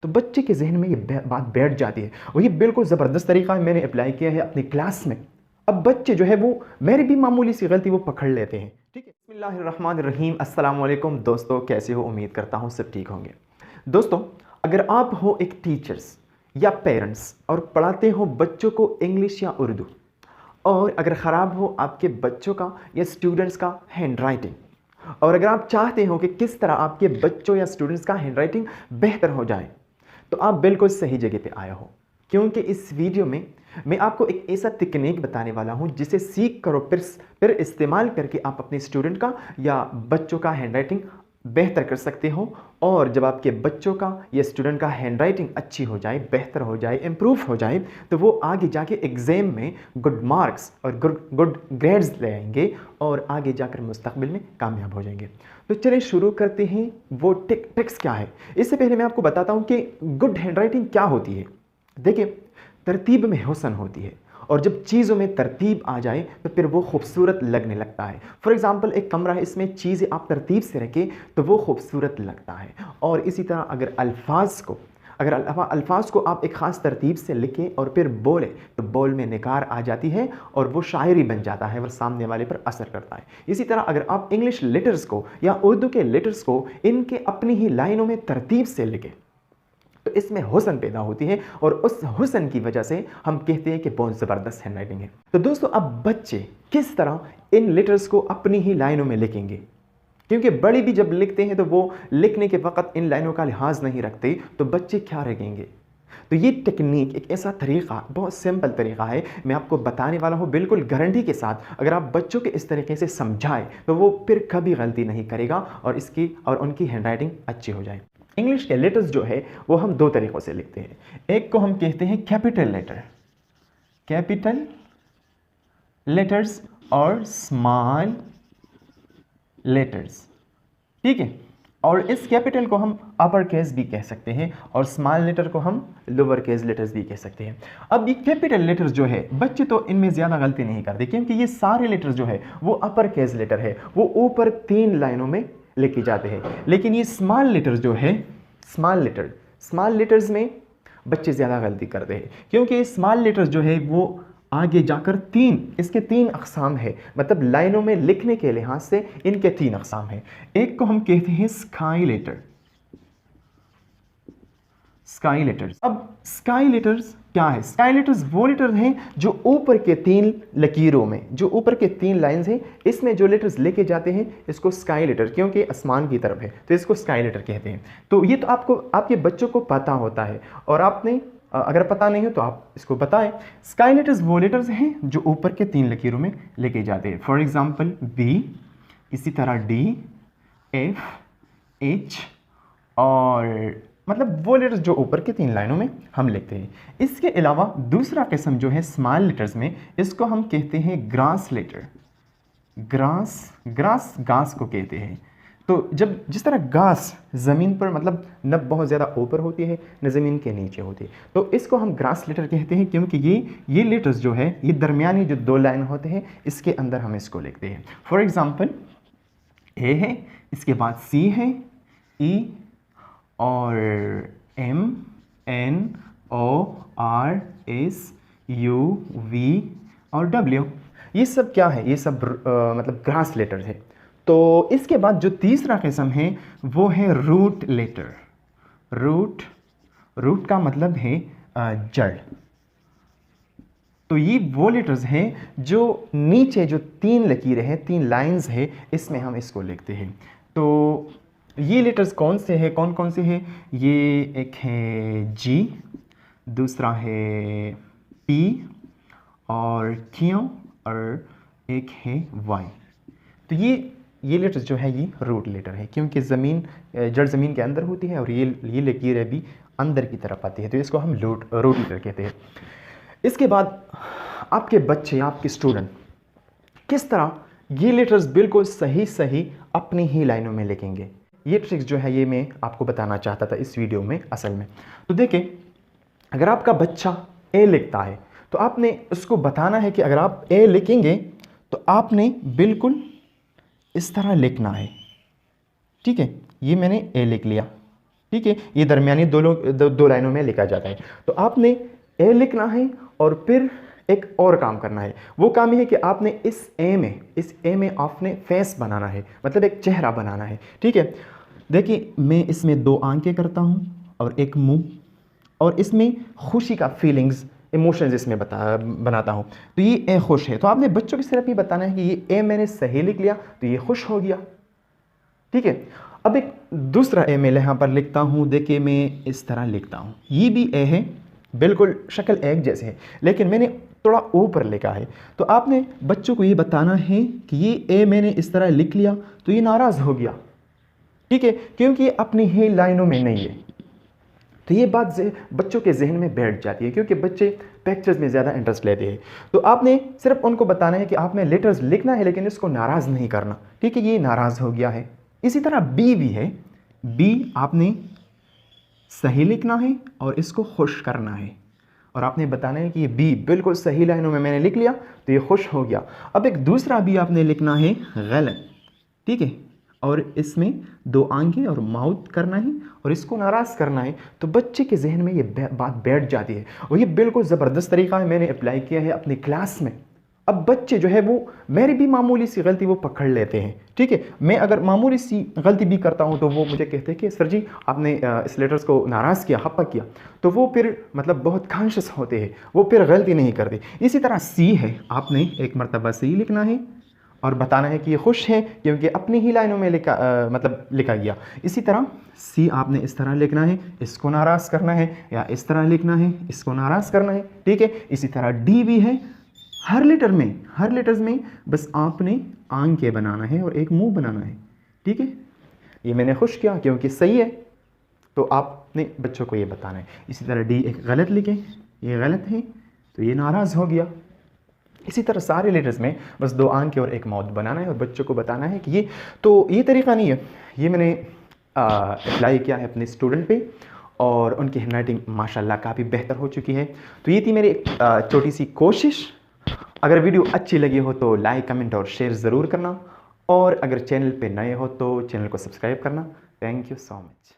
तो बच्चे के जहन में ये बात बैठ जाती है और ये बिल्कुल ज़बरदस्त तरीका है, मैंने अप्लाई किया है अपनी क्लास में। अब बच्चे जो है वो मेरी भी मामूली सी गलती वो पकड़ लेते हैं। ठीक है, बिस्मिल्लाहिर्रहमानिर्रहीम। अस्सलाम वालेकुम दोस्तों, कैसे हो? उम्मीद करता हूँ सब ठीक होंगे। दोस्तों, अगर आप हो एक टीचर्स या पेरेंट्स और पढ़ाते हो बच्चों को इंग्लिश या उर्दू, और अगर ख़राब हो आपके बच्चों का या स्टूडेंट्स का हैंड राइटिंग, और अगर आप चाहते हो कि किस तरह आपके बच्चों या स्टूडेंट्स का हैंड राइटिंग बेहतर हो जाए, तो आप बिल्कुल सही जगह पे आए हो। क्योंकि इस वीडियो में मैं आपको एक ऐसा तकनीक बताने वाला हूं जिसे सीख कर और फिर इस्तेमाल करके आप अपने स्टूडेंट का या बच्चों का हैंड राइटिंग बेहतर कर सकते हो। और जब आपके बच्चों का या स्टूडेंट का हैंड राइटिंग अच्छी हो जाए, बेहतर हो जाए, इम्प्रूव हो जाए, तो वो आगे जाके एग्ज़ाम में गुड मार्क्स और गुड ग्रेड्स ले आएंगे और आगे जाकर मुस्तकबिल में कामयाब हो जाएंगे। तो चलिए शुरू करते हैं। वो ट्रिक्स क्या है, इससे पहले मैं आपको बताता हूँ कि गुड हैंड राइटिंग क्या होती है। देखिए, तरतीब में हुस्न होती है, और जब चीज़ों में तरतीब आ जाए तो फिर वो खूबसूरत लगने लगता है। फॉर एग्ज़ाम्पल, एक कमरा है, इसमें चीज़ें आप तरतीब से रखें तो वो खूबसूरत लगता है। और इसी तरह अगर अल्फाज को आप एक ख़ास तरतीब से लिखें और फिर बोलें तो बोल में निखार आ जाती है और वो शायरी बन जाता है और सामने वाले पर असर करता है। इसी तरह अगर आप इंग्लिश लेटर्स को या उर्दू के लेटर्स को इनके अपनी ही लाइनों में तरतीब से लिखें तो इसमें हुस्न पैदा होती है, और उस हुस्न की वजह से हम कहते हैं कि बहुत ज़बरदस्त हैंड राइटिंग है। तो दोस्तों, अब बच्चे किस तरह इन लेटर्स को अपनी ही लाइनों में लिखेंगे, क्योंकि बड़े भी जब लिखते हैं तो वो लिखने के वक्त इन लाइनों का लिहाज नहीं रखते, तो बच्चे क्या रखेंगे। तो ये टेक्निक एक ऐसा तरीक़ा, बहुत सिंपल तरीक़ा है, मैं आपको बताने वाला हूँ बिल्कुल गारंटी के साथ। अगर आप बच्चों के इस तरीके से समझाएं तो वो फिर कभी गलती नहीं करेगा और उनकी हैंड राइटिंग अच्छी हो जाए। इंग्लिश के लेटर्स जो है वो हम दो तरीक़ों से लिखते हैं। एक को हम कहते हैं कैपिटल लेटर्स और स्मॉल लेटर्स। ठीक है, और इस कैपिटल को हम अपर केस भी कह सकते हैं और स्मॉल लेटर को हम लोअर केस लेटर्स भी कह सकते हैं। अब ये कैपिटल लेटर्स जो है, बच्चे तो इनमें ज़्यादा गलती नहीं करते, क्योंकि ये सारे लेटर्स जो है वो अपर केस लेटर है, वो ऊपर 3 लाइनों में लिखे जाते हैं। लेकिन ये स्मॉल लेटर्स जो है, स्मॉल लेटर्स में बच्चे ज़्यादा गलती करते हैं, क्योंकि स्मॉल लेटर्स जो है वो आगे जाकर इसके 3 अक़साम है, मतलब लाइनों में लिखने के लिहाज से इनके 3 अक़साम है। एक को हम कहते हैं स्काई लेटर्स। अब स्काई लेटर्स क्या है? स्काई लेटर्स वो लेटर्स हैं जो ऊपर के 3 लकीरों में, जो ऊपर के 3 लाइंस हैं, इसमें जो लेटर्स लेके जाते हैं इसको स्काई लेटर, क्योंकि आसमान की तरफ है तो इसको स्काई लेटर कहते हैं। तो ये तो आपके बच्चों को पता होता है, और आपने अगर पता नहीं हो तो आप इसको बताएं। स्काई लेटर्स वो लेटर्स हैं जो ऊपर के 3 लकीरों में लेके जाते हैं। फॉर एग्जाम्पल बी, इसी तरह डी, एफ, एच, और मतलब वो लेटर्स जो ऊपर के 3 लाइनों में हम लिखते हैं। इसके अलावा दूसरा किस्म जो है स्मॉल लेटर्स में, इसको हम कहते हैं ग्रास लेटर। घास को कहते हैं। तो जिस तरह घास ज़मीन पर मतलब न बहुत ज़्यादा ऊपर होती है न ज़मीन के नीचे होती है, तो इसको हम ग्रास लेटर कहते हैं, क्योंकि ये लेटर्स जो है ये दरमियानी जो 2 लाइन होते हैं इसके अंदर हम इसको लिखते हैं। फॉर एग्ज़ाम्पल ए है, इसके बाद सी है, ई और M, N, O, R, S, U, V और डब्ल्यू। ये सब क्या है? ये सब मतलब ग्रास लेटर है। तो इसके बाद जो तीसरा किस्म है वो है रूट लेटर। रूट का मतलब है जड़। तो ये वो लेटर्स हैं जो नीचे जो 3 लकीरें हैं, 3 लाइंस है, इसमें हम इसको लिखते हैं। तो ये लेटर्स कौन कौन से हैं? ये एक है जी, दूसरा है पी और क्यू, और एक है वाई। तो ये लेटर्स जो है ये रूट लेटर है, क्योंकि जड़ ज़मीन के अंदर होती है और ये लकीरें भी अंदर की तरफ आती है, तो इसको हम रूट लेटर कहते हैं। इसके बाद आपके बच्चे, आपके स्टूडेंट किस तरह ये लेटर्स बिल्कुल सही अपनी ही लाइनों में लिखेंगे, ये ट्रिक्स जो है ये मैं आपको बताना चाहता था इस वीडियो में असल में। तो देखिए, अगर आपका बच्चा ए लिखता है तो आपने उसको बताना है कि अगर आप ए लिखेंगे तो आपने बिल्कुल इस तरह लिखना है। ठीक है, ये मैंने ए लिख लिया, ठीक है, ये दरमियानी दो लाइनों में लिखा जाता है। तो आपने ए लिखना है और फिर एक और काम करना है। वो काम ये है कि आपने इस ए में आपने फेस बनाना है, मतलब एक चेहरा बनाना है। ठीक है, देखिए मैं इसमें 2 आंखें करता हूँ और एक मुंह, और इसमें खुशी का फीलिंग्स इमोशंस इसमें बनाता हूँ। तो ये ए खुश है, तो आपने बच्चों की सिर्फ ये बताना है कि ये ए मैंने सही लिख लिया तो ये खुश हो गया। ठीक है, अब एक दूसरा ए मैं यहाँ पर लिखता हूँ। देखिए मैं इस तरह लिखता हूँ, ये भी ए है, बिल्कुल शक्ल एक जैसे है, लेकिन मैंने थोड़ा ऊपर लिखा है। तो आपने बच्चों को ये बताना है कि ये ए मैंने इस तरह लिख लिया तो ये नाराज़ हो गया। ठीक है, क्योंकि ये अपनी ही लाइनों में नहीं है। तो ये बात बच्चों के जहन में बैठ जाती है, क्योंकि बच्चे पिक्चर्स में ज़्यादा इंटरेस्ट लेते हैं। तो आपने सिर्फ उनको बताना है कि आपने लेटर्स लिखना है, लेकिन इसको नाराज़ नहीं करना। ठीक है, ये नाराज़ हो गया है। इसी तरह बी भी है, बी आपने सही लिखना है और इसको खुश करना है, और आपने बताना है कि ये बी बिल्कुल सही लाइनों में मैंने लिख लिया तो ये खुश हो गया। अब एक दूसरा बी आपने लिखना है गलत। ठीक है, और इसमें 2 आंखें और माउथ करना है और इसको नाराज़ करना है। तो बच्चे के जहन में ये बात बैठ जाती है, और ये बिल्कुल ज़बरदस्त तरीका है, मैंने अप्लाई किया है अपनी क्लास में। अब बच्चे जो है वो मेरी भी मामूली सी गलती वो पकड़ लेते हैं। ठीक है, मैं अगर मामूली सी गलती भी करता हूँ तो वो मुझे कहते हैं कि सर जी आपने इस लेटर्स को नाराज़ किया, हप्पा किया। तो वो फिर मतलब बहुत कॉन्शियस होते हैं, वो फिर गलती नहीं करते। इसी तरह सी है, आपने एक मरतबा सी लिखना है और बताना है कि ये खुश है क्योंकि अपनी ही लाइनों में लिखा गया। इसी तरह सी आपने इस तरह लिखना है, इसको नाराज़ करना है, या इस तरह लिखना है, इसको नाराज़ करना है। ठीक है, इसी तरह डी भी है, हर लेटर्स में बस आपने आंखें बनाना है और एक मुंह बनाना है। ठीक है, ये मैंने खुश किया क्योंकि सही है, तो आपने बच्चों को ये बताना है। इसी तरह डी एक गलत लिखें, ये गलत है तो ये नाराज़ हो गया। इसी तरह सारे लेटर्स में बस 2 आंखें और एक माउथ बनाना है और बच्चों को बताना है कि ये तो ये तरीका नहीं है, ये मैंने अप्लाई किया है अपने स्टूडेंट पे, और उनकी हैंडराइटिंग माशाल्लाह काफ़ी बेहतर हो चुकी है। तो ये थी मेरी एक छोटी सी कोशिश। अगर वीडियो अच्छी लगी हो तो लाइक, कमेंट और शेयर ज़रूर करना, और अगर चैनल पे नए हो तो चैनल को सब्सक्राइब करना। Thank you so much.